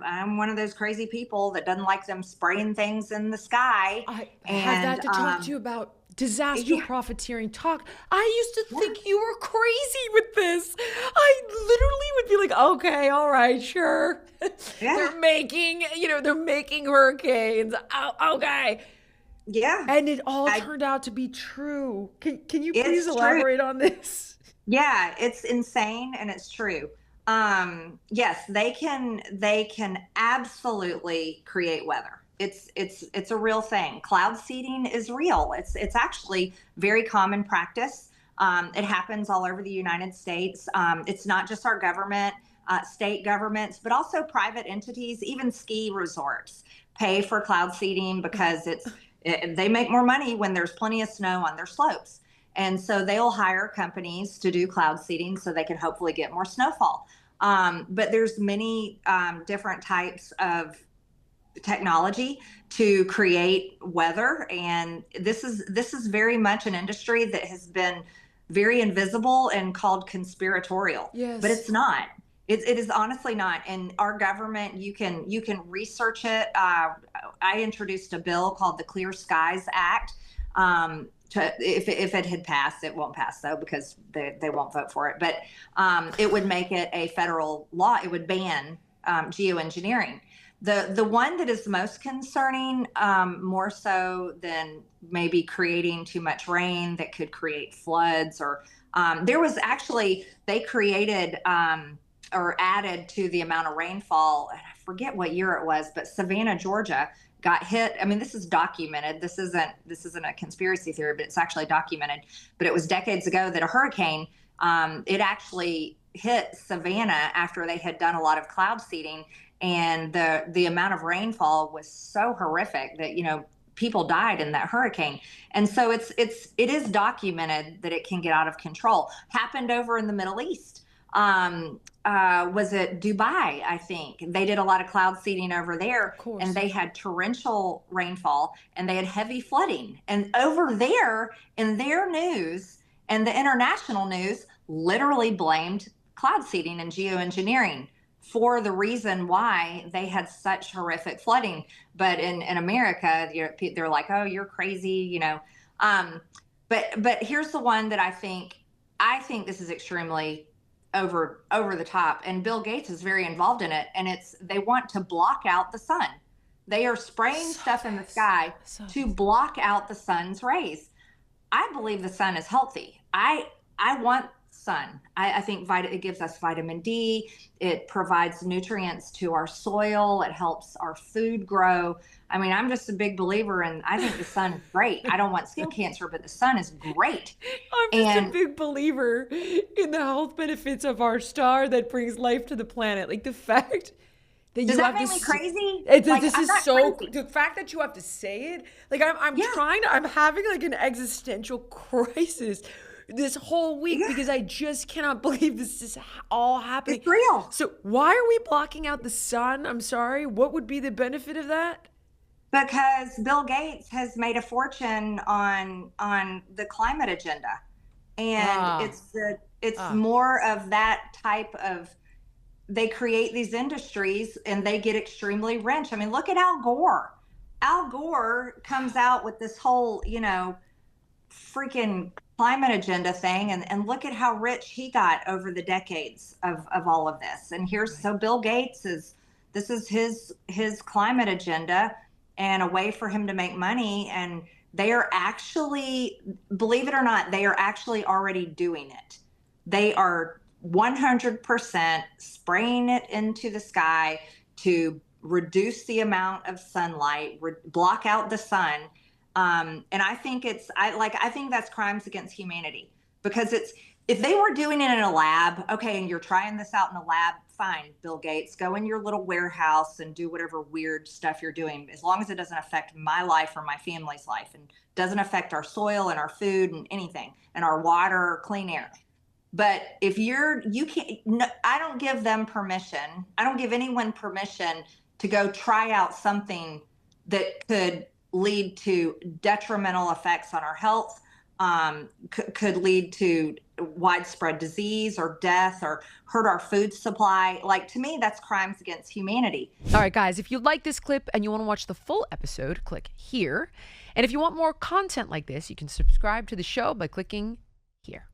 I'm one of those crazy people that doesn't like them spraying things in the sky. I have And that to talk to you about disaster yeah, profiteering talk. I used to yeah, think you were crazy with this. I literally would be like, okay, all right, sure. yeah, They're making hurricanes. Oh, okay. yeah. And it all I, turned out to be true. Can you please it's true. elaborate on this? Yeah, it's insane and it's true. Yes, they can absolutely create weather. It's a real thing. Cloud seeding is real. It's actually very common practice. It happens all over the United States. It's not just our government, state governments, but also private entities, even ski resorts pay for cloud seeding because they make more money when there's plenty of snow on their slopes. And so they'll hire companies to do cloud seeding so they can hopefully get more snowfall. But there's many different types of technology to create weather, and this is very much an industry that has been very invisible and called conspiratorial, but Yes. it's not. It is honestly not. And our government, you can research it. I introduced a bill called the Clear Skies Act. If it had passed, it won't pass though because they won't vote for it. But it would make it a federal law. It would ban geoengineering. The one that is most concerning, more so than maybe creating too much rain that could create floods, or there was actually they created or added to the amount of rainfall. And I forget what year it was, but Savannah, Georgia, got hit. I mean, this is documented. This isn't a conspiracy theory, but it's actually documented. But it was decades ago that a hurricane it actually hit Savannah after they had done a lot of cloud seeding, and the amount of rainfall was so horrific that people died in that hurricane. And so it is documented that it can get out of control. Happened over in the Middle East. Was it Dubai? I think they did a lot of cloud seeding over Of there, and course. they had torrential rainfall and they had heavy flooding. And over there in their news and the international news literally blamed cloud seeding and geoengineering for the reason why they had such horrific flooding. But in America, they're like, "Oh, you're crazy." Um, but here's the one that I think this is extremely over the top, and Bill Gates is very involved in it. And they want to block out the sun. They are spraying stuff in the Sophos. sky to Sophos. block out the sun's rays. I believe the sun is healthy. I want sun. I think it gives us vitamin D. It provides nutrients to our soil. It helps our food grow. I mean, I'm just a big believer, and I think the sun is great. I don't want skin cancer, but the sun is great. I'm just a And big believer in the health benefits of our star that brings life to the planet. Like the fact that does you that have make me this. crazy? Like, This I'm is not so. crazy. The fact that you have to say it, like I'm Yeah, trying to. I'm having like an existential crisis this whole week yeah, because I just cannot believe this is all happening. it's real. So why are we blocking out the sun? I'm sorry. What would be the benefit of that? Because Bill Gates has made a fortune on the climate agenda, and Ah, it's ah. more of that type of. They create these industries and they get extremely rich. I mean, look at Al Gore. Al Gore comes out with this whole freaking climate agenda thing, and look at how rich he got over the decades of all of this. And here's Right. so Bill Gates is this is his climate agenda, and a way for him to make money. And they are actually, believe it or not, they are actually already doing it. They are 100% spraying it into the sky to reduce the amount of sunlight, block out the sun. And I think that's crimes against humanity, because if they were doing it in a lab, okay, and you're trying this out in a lab, fine, Bill Gates, go in your little warehouse and do whatever weird stuff you're doing, as long as it doesn't affect my life or my family's life and doesn't affect our soil and our food and anything and our water or clean air. But if you can't, no, I don't give them permission. I don't give anyone permission to go try out something that could lead to detrimental effects on our health could lead to widespread disease or death or hurt our food supply. Like, to me, that's crimes against humanity. All right, guys, if you like this clip and you want to watch the full episode, click here. And if you want more content like this, you can subscribe to the show by clicking here.